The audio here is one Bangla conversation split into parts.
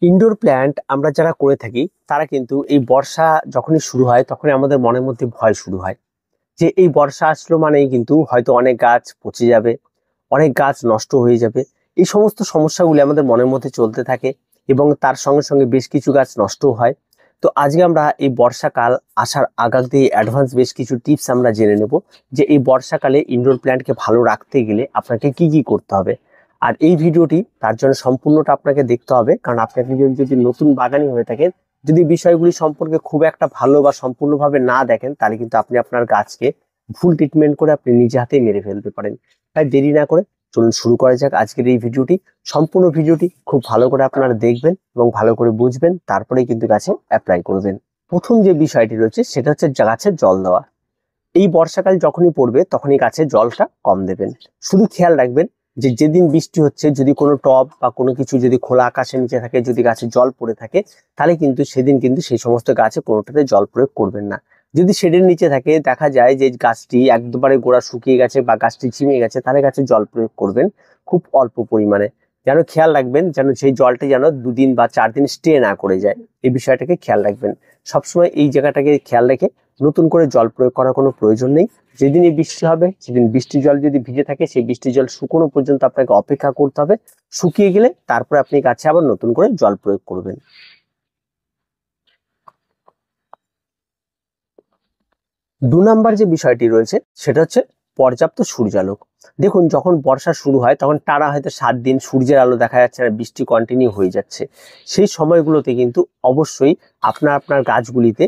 ইনডোর প্ল্যান্ট আমরা যারা করে থাকি তারা কিন্তু এই বর্ষা যখনই শুরু হয় তখনই আমাদের মনের মধ্যে ভয় শুরু হয় যে এই বর্ষা আসলো মানেই কিন্তু হয়তো অনেক গাছ পচে যাবে, অনেক গাছ নষ্ট হয়ে যাবে। এই সমস্ত সমস্যাগুলি আমাদের মনের মধ্যে চলতে থাকে এবং তার সঙ্গে সঙ্গে বেশ কিছু গাছ নষ্টও হয়। তো আজকে আমরা এই বর্ষাকাল আসার আগাগ দিয়ে অ্যাডভান্স বেশ কিছু টিপস আমরা জেনে নেব যে এই বর্ষাকালে ইনডোর প্ল্যান্টকে ভালো রাখতে গেলে আপনাকে কি কি করতে হবে। আর এই ভিডিওটি তার জন্য সম্পূর্ণটা আপনাকে দেখতে হবে, কারণ আপনি যদি নতুন বাগানি হয়ে থাকেন, যদি বিষয়গুলি সম্পর্কে খুব একটা ভালো বা সম্পূর্ণভাবে না দেখেন, তাহলে কিন্তু আপনি আপনার গাছকে ভুল ট্রিটমেন্ট করে আপনি নিজে হাতেই মেরে ফেলতে পারেন। তাই দেরি না করে চলুন শুরু করা যাক আজকের এই ভিডিওটি। সম্পূর্ণ ভিডিওটি খুব ভালো করে আপনারা দেখবেন এবং ভালো করে বুঝবেন, তারপরেই কিন্তু গাছে অ্যাপ্লাই করবেন। প্রথম যে বিষয়টি রয়েছে সেটা হচ্ছে গাছে জল দেওয়া। এই বর্ষাকাল যখনই পড়বে তখনই গাছে জলটা কম দেবেন। শুধু খেয়াল রাখবেন যে যেদিন বৃষ্টি হচ্ছে, যদি কোনো টব বা কোনো কিছু যদি খোলা আকাশের নিচে থাকে, যদি গাছে জল পড়ে থাকে, তাহলে কিন্তু সেদিন কিন্তু সেই সমস্ত গাছে কোনোটাতে জল প্রয়োগ করবেন না। যদি শেডের নিচে থাকে, দেখা যায় যে গাছটি একবারে গোড়া শুকিয়ে গেছে বা গাছটি ঝিমে গেছে, তাহলে গাছে জল প্রয়োগ করবেন খুব অল্প পরিমাণে। যেন খেয়াল রাখবেন যেন সেই জলটি যেন 2 দিন বা 4 দিন স্টে না করে যায়, এই বিষয়টাকে খেয়াল রাখবেন। সবসময় এই জায়গাটাকে খেয়াল রেখে নতুন করে জল প্রয়োগ করার কোনো প্রয়োজন নেই। যেদিনই বৃষ্টি হবে সেদিন বৃষ্টির জল যদি ভিজে থাকে, সেই বৃষ্টির জল শুকনো পর্যন্ত আপনাকে অপেক্ষা করতে হবে। শুকিয়ে গেলে তারপরে আপনি গাছে আবার নতুন করে জল প্রয়োগ করবেন। 2 নাম্বার যে বিষয়টি রয়েছে সেটা হচ্ছে পর্যাপ্ত সূর্যালোক। দেখুন, যখন বর্ষা শুরু হয় তখন টানা হয়তো 7 দিন সূর্যের আলো দেখা যাচ্ছে না, বৃষ্টি কন্টিনিউ হয়ে যাচ্ছে। সেই সময়গুলোতে কিন্তু অবশ্যই আপনার আপনার গাছগুলিতে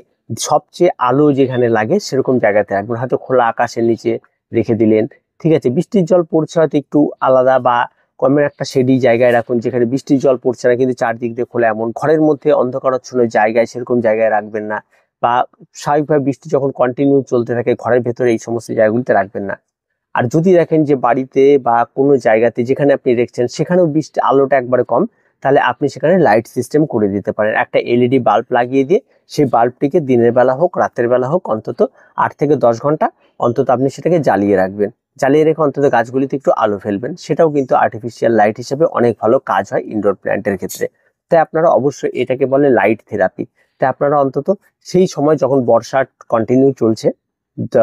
সবচেয়ে আলো যেখানে লাগে সেরকম জায়গাতে রাখবেন। হয়তো খোলা আকাশের নিচে রেখে দিলেন, ঠিক আছে। বৃষ্টির জল পড়ছে হয়তো একটু আলাদা বা কমের একটা শেডি জায়গায় রাখুন, যেখানে বৃষ্টির জল পড়ছে না কিন্তু চারদিক দিয়ে খোলা, এমন ঘরের মধ্যে অন্ধকারাচ্ছন্ন জায়গায় সেরকম জায়গায় রাখবেন না। বা স্বাভাবিকভাবে বৃষ্টি যখন কন্টিনিউ চলতে থাকে ঘরের ভেতরে এই সমস্ত জায়গাগুলিতে রাখবেন না। আর যদি দেখেন যে বাড়িতে বা কোনো জায়গাতে যেখানে আপনি রেখেছেন সেখানেও বৃষ্টি আলোটা একবারে কম, তাহলে আপনি সেখানে লাইট সিস্টেম করে দিতে পারেন। একটা এলইডি বাল্ব লাগিয়ে দিয়ে সেই বাল্বটিকে দিনের বেলা হোক রাতের বেলা হোক অন্তত 8 থেকে 10 ঘন্টা অন্তত আপনি সেটাকে জ্বালিয়ে রাখবেন। জ্বালিয়ে রেখে অন্তত গাছগুলিতে একটু আলো ফেলবেন, সেটাও কিন্তু আর্টিফিশিয়াল লাইট হিসেবে অনেক ভালো কাজ হয় ইনডোর প্ল্যান্টের ক্ষেত্রে। তাই আপনারা অবশ্যই এটাকে বলে লাইট থেরাপি। তাই আপনারা অন্তত সেই সময় যখন বর্ষা কন্টিনিউ চলছে,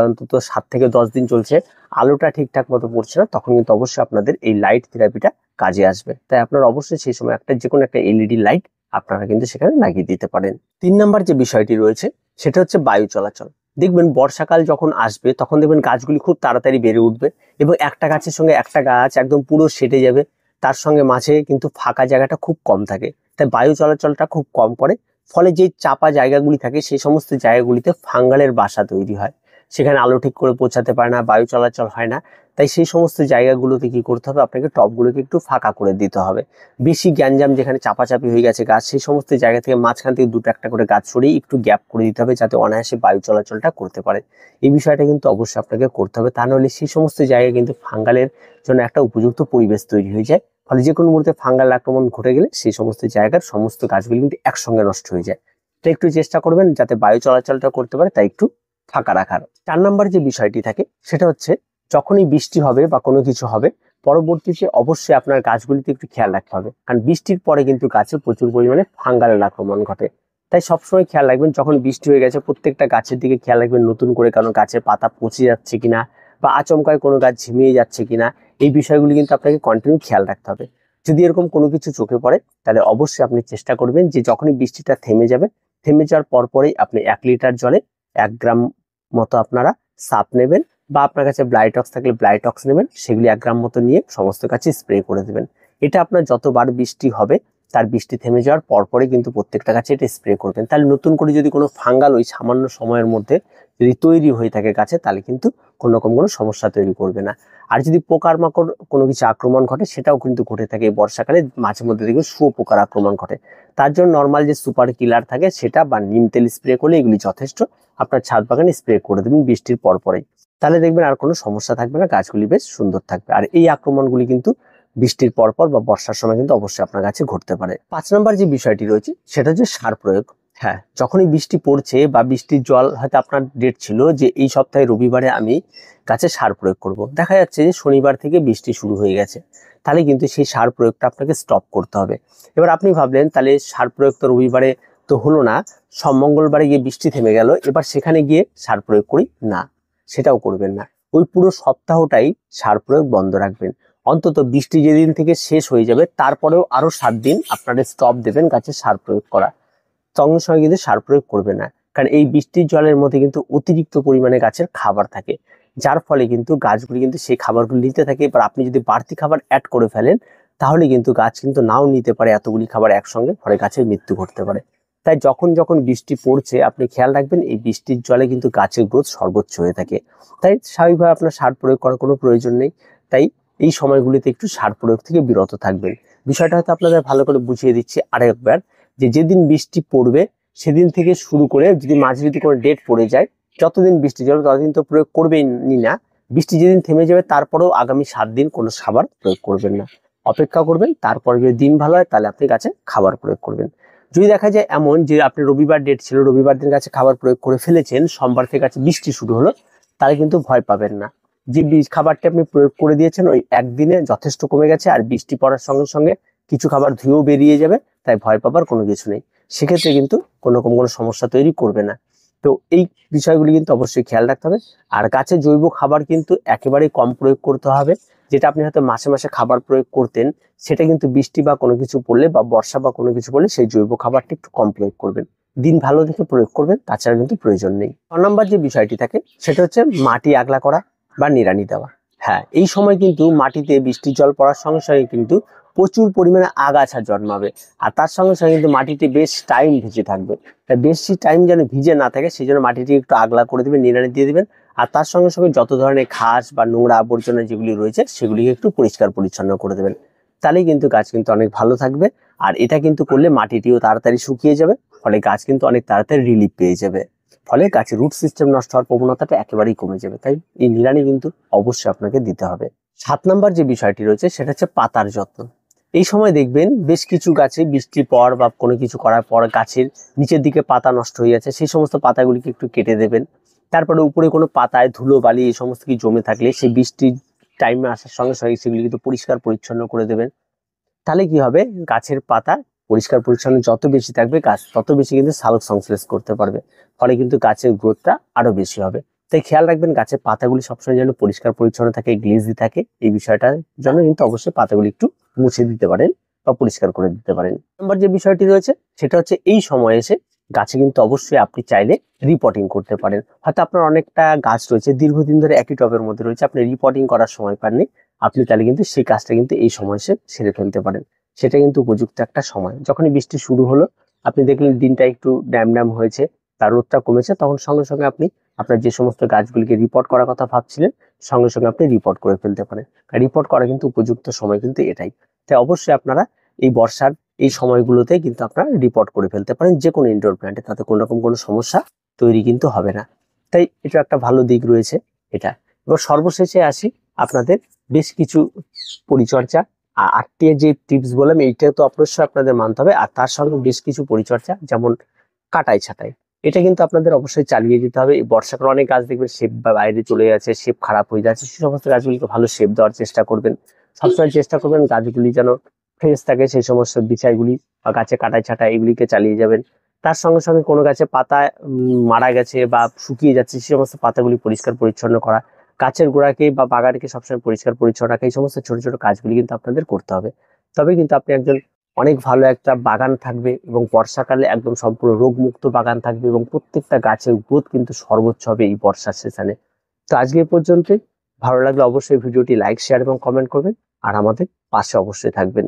অন্তত 7 থেকে 10 দিন চলছে, আলোটা ঠিকঠাক মতো পড়ছে না, তখন কিন্তু অবশ্যই আপনাদের এই লাইট থেরাপিটা কাজে আসবে। তাই আপনারা অবশ্যই সেই সময় যে কোনো একটা এলইডি লাইট আপনারা কিন্তু সেখানে লাগিয়ে দিতে পারেন। 3 নাম্বার যে বিষয়টি রয়েছে সেটা হচ্ছে বায়ু চলাচল। দেখবেন বর্ষাকাল যখন আসবে তখন দেখবেন গাছগুলি খুব তাড়াতাড়ি বেড়ে উঠবে এবং একটা গাছের সঙ্গে একটা গাছ একদম পুরো সেটে যাবে। তার সঙ্গে মাঝে কিন্তু ফাঁকা জায়গাটা খুব কম থাকে, তাই বায়ু চলাচলটা খুব কম করে। ফলে যে চাপা জায়গাগুলি থাকে সেই সমস্ত জায়গাগুলিতে ফাঙ্গালের বাসা তৈরি হয়, সেখানে আলো ঠিক করে পৌঁছাতে পারে না, বায়ু চলাচল হয় না। তাই সেই সমস্ত জায়গাগুলোতে কি করতে হবে, আপনাকে টবগুলোকে একটু ফাঁকা করে দিতে হবে। বেশি গ্যাঞ্জাম যেখানে চাপাচাপি হয়ে গেছে গাছ, সেই সমস্ত জায়গা থেকে মাঝখান থেকে দুটো একটা করে গাছ সরিয়ে একটু গ্যাপ করে দিতে হবে, যাতে অনায়াসে বায়ু চলাচলটা করতে পারে। এই বিষয়টা কিন্তু অবশ্যই আপনাকে করতে হবে, তা নাহলে সেই সমস্ত জায়গায় কিন্তু ফাঙ্গালের জন্য একটা উপযুক্ত পরিবেশ তৈরি হয়ে যায়। ফলে যে কোনো মুহূর্তে ফাঙ্গাল আক্রমণ ঘটে গেলে সেই সমস্ত জায়গার সমস্ত গাছগুলি কিন্তু একসঙ্গে নষ্ট হয়ে যায়। তাই একটু চেষ্টা করবেন যাতে বায়ু চলাচলটা করতে পারে, তাই একটু ফাঁকা রাখার। 4 নাম্বার যে বিষয়টি থাকে সেটা হচ্ছে যখনই বৃষ্টি হবে বা কোনো কিছু হবে, পরবর্তীতে অবশ্যই আপনার গাছগুলিতে একটু খেয়াল রাখতে হবে, কারণ বৃষ্টির পরে কিন্তু গাছে প্রচুর পরিমাণে ফাঙ্গালের আক্রমণ ঘটে। তাই সবসময় খেয়াল রাখবেন যখন বৃষ্টি হয়ে গেছে প্রত্যেকটা গাছের দিকে খেয়াল রাখবেন নতুন করে, কারণ গাছের পাতা পচে যাচ্ছে কিনা বা আচমকায় কোনো গাছ ঝিমিয়ে যাচ্ছে কিনা, এই বিষয়গুলি কিন্তু আপনাকে কন্টিনিউ খেয়াল রাখতে হবে। যদি এরকম কোনো কিছু চোখে পড়ে তাহলে অবশ্যই আপনি চেষ্টা করবেন যে যখনই বৃষ্টিটা থেমে যাবে, থেমে যাওয়ার পরপরই আপনি 1 লিটার জলে 1 গ্রাম মতো আপনারা সাপ নেবেন, বা আপনার কাছে ব্লাইটক্স থাকলে ব্লাইটক্স নেবেন, সেগুলি 1 গ্রাম মতো নিয়ে সমস্ত গাছে স্প্রে করে দেবেন। এটা আপনার যতবার বৃষ্টি হবে তার বৃষ্টি থেমে যাওয়ার পরপরই কিন্তু প্রত্যেকটা গাছে এটা স্প্রে করবেন। তাহলে নতুন করে যদি কোনো ফাঙ্গাল ওই সামান্য সময়ের মধ্যে যদি তৈরি হয়ে থাকে গাছে, তাহলে কিন্তু কোনো রকম কোনো সমস্যা তৈরি করবে না। আর যদি পোকামাকড় কোনো কিছু আক্রমণ ঘটে, সেটাও কিন্তু ঘটে থাকে বর্ষাকালে, মাঝে মধ্যে দেখবেন শুঁয়োপোকার আক্রমণ ঘটে। তার জন্য নর্মাল যে সুপার কিলার থাকে সেটা বা নিম তেল স্প্রে করলে এগুলি যথেষ্ট। আপনার ছাদ বাগানে স্প্রে করে দেবেন বৃষ্টির পরপরই, তাহলে দেখবেন আর কোনো সমস্যা থাকবে না, গাছগুলি বেশ সুন্দর থাকবে। আর এই আক্রমণগুলি কিন্তু বৃষ্টির পরপর বা বর্ষার সময় কিন্তু অবশ্যই আপনার গাছে ঘটতে পারে। 5 নম্বর যে বিষয়টি রয়েছে সেটা হচ্ছে সার প্রয়োগ। হ্যাঁ, যখনই বৃষ্টি পড়ছে বা বৃষ্টির জল হয়তো আপনার ডেট ছিল যে এই সপ্তাহে রবিবারে আমি গাছে সার প্রয়োগ করব, দেখা যাচ্ছে যে শনিবার থেকে বৃষ্টি শুরু হয়ে গেছে, তাহলে কিন্তু সেই সার প্রয়োগটা আপনাকে স্টপ করতে হবে। এবার আপনি ভাবলেন তাহলে সার প্রয়োগ তো রবিবারে তো হলো না, সব মঙ্গলবারে গিয়ে বৃষ্টি থেমে গেল, এবার সেখানে গিয়ে সার প্রয়োগ করি না, সেটাও করবেন না। ওই পুরো সপ্তাহটাই সার প্রয়োগ বন্ধ রাখবেন। অন্তত বৃষ্টি যেদিন থেকে শেষ হয়ে যাবে তারপরেও আরো 7 দিন আপনারা স্টপ দেবেন গাছে সার প্রয়োগ করা, সঙ্গে সঙ্গে কিন্তু সার প্রয়োগ করবে না। কারণ এই বৃষ্টির জলের মধ্যে কিন্তু অতিরিক্ত পরিমাণে গাছের খাবার থাকে, যার ফলে কিন্তু গাছগুলি কিন্তু সেই খাবারগুলি নিতে থাকে। এবার আপনি যদি বাড়তি খাবার অ্যাড করে ফেলেন তাহলে কিন্তু গাছ কিন্তু নাও নিতে পারে এতগুলি খাবার একসঙ্গে, ফলে গাছের মৃত্যু ঘটতে পারে। তাই যখন যখন বৃষ্টি পড়ছে আপনি খেয়াল রাখবেন এই বৃষ্টির জলে কিন্তু গাছের গ্রোথ সর্বোচ্চ হয়ে থাকে, তাই স্বাভাবিকভাবে আপনার সার প্রয়োগ করার কোনো প্রয়োজন নেই। তাই এই সময়গুলিতে একটু সার প্রয়োগ থেকে বিরত থাকবেন। বিষয়টা হয়তো আপনাদের ভালো করে বুঝিয়ে দিচ্ছি আরেকবার, যে যেদিন বৃষ্টি পড়বে সেদিন থেকে শুরু করে যদি মাঝে যদি কোনো ডেট পড়ে যায়, যতদিন বৃষ্টি চলবে ততদিন তো প্রয়োগ করবেই না। বৃষ্টি যেদিন থেমে যাবে তারপরেও আগামী 7 দিন কোনো খাবার প্রয়োগ করবেন না, অপেক্ষা করবেন। তারপর যদি দিন ভালো হয় তাহলে আপনি গাছে খাবার প্রয়োগ করবেন। যদি দেখা যায় এমন যে আপনি রবিবার ডেট ছিল, রবিবার দিন গাছে খাবার প্রয়োগ করে ফেলেছেন, সোমবার থেকে গাছে বৃষ্টি শুরু হলো, তাহলে কিন্তু ভয় পাবেন না। যে খাবারটি আপনি প্রয়োগ করে দিয়েছেন ওই একদিনে যথেষ্ট কমে গেছে, আর বৃষ্টি পড়ার সঙ্গে সঙ্গে কিছু খাবার ধুয়েও বেরিয়ে যাবে, তাই ভয় পাবার কোনো কিছু নেই। সেক্ষেত্রে কিন্তু কোনো সমস্যা তৈরি করবে না। তো এই বিষয়গুলি কিন্তু অবশ্যই খেয়াল রাখতে হবে। আর গাছে জৈব খাবার কিন্তু একেবারেই কম প্রয়োগ করতে হবে। যেটা আপনি হয়তো মাসে মাসে খাবার প্রয়োগ করতেন, সেটা কিন্তু বৃষ্টি বা কোনো কিছু পড়লে বা বর্ষা বা কোনো কিছু পড়লে সেই জৈব খাবারটি একটু কম প্রয়োগ করবেন, দিন ভালো দেখে প্রয়োগ করবেন, তাছাড়া কিন্তু প্রয়োজন নেই। 9 নম্বর যে বিষয়টি থাকে সেটা হচ্ছে মাটি আগলা করা বা নিড়ানি দেওয়া। হ্যাঁ, এই সময় কিন্তু মাটিতে বৃষ্টির জল পড়ার সঙ্গে সঙ্গে কিন্তু প্রচুর পরিমাণে আগাছা জন্মাবে, আর তার সঙ্গে সঙ্গে কিন্তু মাটিতে বেশ টাইম ভিজে থাকবে। তাই বেশি টাইম যেন ভিজে না থাকে সেই জন্য মাটিটি একটু আগলা করে দেবেন, নিড়ানি দিয়ে দেবেন। আর তার সঙ্গে সঙ্গে যত ধরনের ঘাস বা নোংরা আবর্জনা যেগুলি রয়েছে সেগুলিকে একটু পরিষ্কার পরিচ্ছন্ন করে দেবেন, তাহলেই কিন্তু গাছ কিন্তু অনেক ভালো থাকবে। আর এটা কিন্তু করলে মাটিটিও তাড়াতাড়ি শুকিয়ে যাবে, ফলে গাছ কিন্তু অনেক তাড়াতাড়ি রিলিফ পেয়ে যাবে, ফলে গাছের রুট সিস্টেম নষ্ট হওয়ার প্রবণতাটা একেবারেই কমে যাবে। তাই এই নিড়ানি কিন্তু অবশ্যই আপনাকে দিতে হবে। 7 নম্বর যে বিষয়টি রয়েছে সেটা হচ্ছে পাতার যত্ন। এই সময় দেখবেন বেশ কিছু গাছে বৃষ্টির পর বা কোনো কিছু করার পর গাছের নিচের দিকে পাতা নষ্ট হয়ে যাচ্ছে, সেই সমস্ত পাতাগুলিকে একটু কেটে দেবেন। তারপরে উপরে কোনো পাতায় ধুলো বালি এই সমস্ত কিছু জমে থাকলে সেই বৃষ্টির টাইমে আসার সঙ্গে সঙ্গে সেগুলি কিন্তু পরিষ্কার পরিচ্ছন্ন করে দেবেন। তাহলে কি হবে, গাছের পাতা পরিষ্কার পরিচ্ছন্ন যত বেশি থাকবে গাছ তত বেশি কিন্তু সালোক সংশ্লেষ করতে পারবে, ফলে কিন্তু গাছের গ্রোথটা আরো বেশি হবে। তাই খেয়াল রাখবেন গাছের পাতাগুলি সবসময় যেন পরিষ্কার পরিচ্ছন্ন থাকে, গ্লেজি থাকে। এই বিষয়টার জন্য কিন্তু অবশ্যই পাতাগুলি একটু মুছে দিতে পারেন বা পরিষ্কার করে দিতে পারেন। নম্বর যে বিষয়টি রয়েছে সেটা হচ্ছে এই সময় এসে গাছে কিন্তু অবশ্যই আপনি চাইলে রিপোর্টিং করতে পারেন। হয়তো আপনার অনেকটা গাছ রয়েছে দীর্ঘদিন ধরে একই টবের মধ্যে রয়েছে, আপনি রিপোর্টিং করার সময় পাননি, আপনি তাহলে কিন্তু সেই কাজটা কিন্তু এই সময় সেরে ফেলতে পারেন। সেটা কিন্তু উপযুক্ত একটা সময়। যখনই বৃষ্টি শুরু হলো আপনি দেখলেন দিনটা একটু ড্যাম ড্যাম হয়েছে, তার রোদটা কমেছে, তখন সঙ্গে সঙ্গে আপনি আপনার যে সমস্ত গাছগুলিকে রিপোর্ট করার কথা ভাবছিলেন সঙ্গে সঙ্গে আপনি রিপোর্ট করে ফেলতে পারেন। রিপোর্ট করা কিন্তু উপযুক্ত সময় কিন্তু এটাই। তাই অবশ্যই আপনারা এই বর্ষার এই সময়গুলোতে কিন্তু আপনারা রিপোর্ট করে ফেলতে পারেন যে কোনো ইনডোর প্ল্যান্টে, তাতে কোনো রকম কোনো সমস্যা তৈরি কিন্তু হবে না। তাই এটা একটা ভালো দিক রয়েছে এটা। এবার সর্বশেষে আসি আপনাদের বেশ কিছু পরিচর্যা। আর 8টি যে টিপস বললাম এইটা তো অবশ্যই আপনাদের মানতে হবে, আর তার সঙ্গে বেশ কিছু পরিচর্যা যেমন কাটাই ছাঁটাই, এটা কিন্তু আপনাদের অবশ্যই চালিয়ে যেতে হবে। এই বর্ষাকালে অনেক গাছ দেখবেন শেপ বা বাইরে চলে যাচ্ছে, শেপ খারাপ হয়ে যাচ্ছে, সেই সমস্ত গাছগুলিকে ভালো শেপ দেওয়ার চেষ্টা করবেন। সবসময় চেষ্টা করবেন গাছগুলি যেন ফ্রেশ থাকে, সেই সমস্ত বিষয়গুলি বা গাছে কাটাই ছাঁটাই এগুলিকে চালিয়ে যাবেন। তার সঙ্গে সঙ্গে কোনো গাছে পাতা মারা গেছে বা শুকিয়ে যাচ্ছে সেই সমস্ত পাতাগুলি পরিষ্কার পরিচ্ছন্ন করা, গাছের গোড়াকে বা বাগানকে সবসময় পরিষ্কার পরিচ্ছন্ন রাখা, এই সমস্ত ছোট ছোট কাজগুলি কিন্তু আপনাদের করতে হবে। তবে কিন্তু আপনি একজন অনেক ভালো একটা বাগান থাকবে এবং বর্ষাকালে একদম সম্পূর্ণ রোগমুক্ত বাগান থাকবে এবং প্রত্যেকটা গাছের গ্রোথ কিন্তু সর্বোচ্চ হবে এই বর্ষার সিজনে। তো আজকে এই পর্যন্তই। ভালো লাগলে অবশ্যই ভিডিওটি লাইক শেয়ার এবং কমেন্ট করবেন, আর আমাদের পাশে অবশ্যই থাকবেন।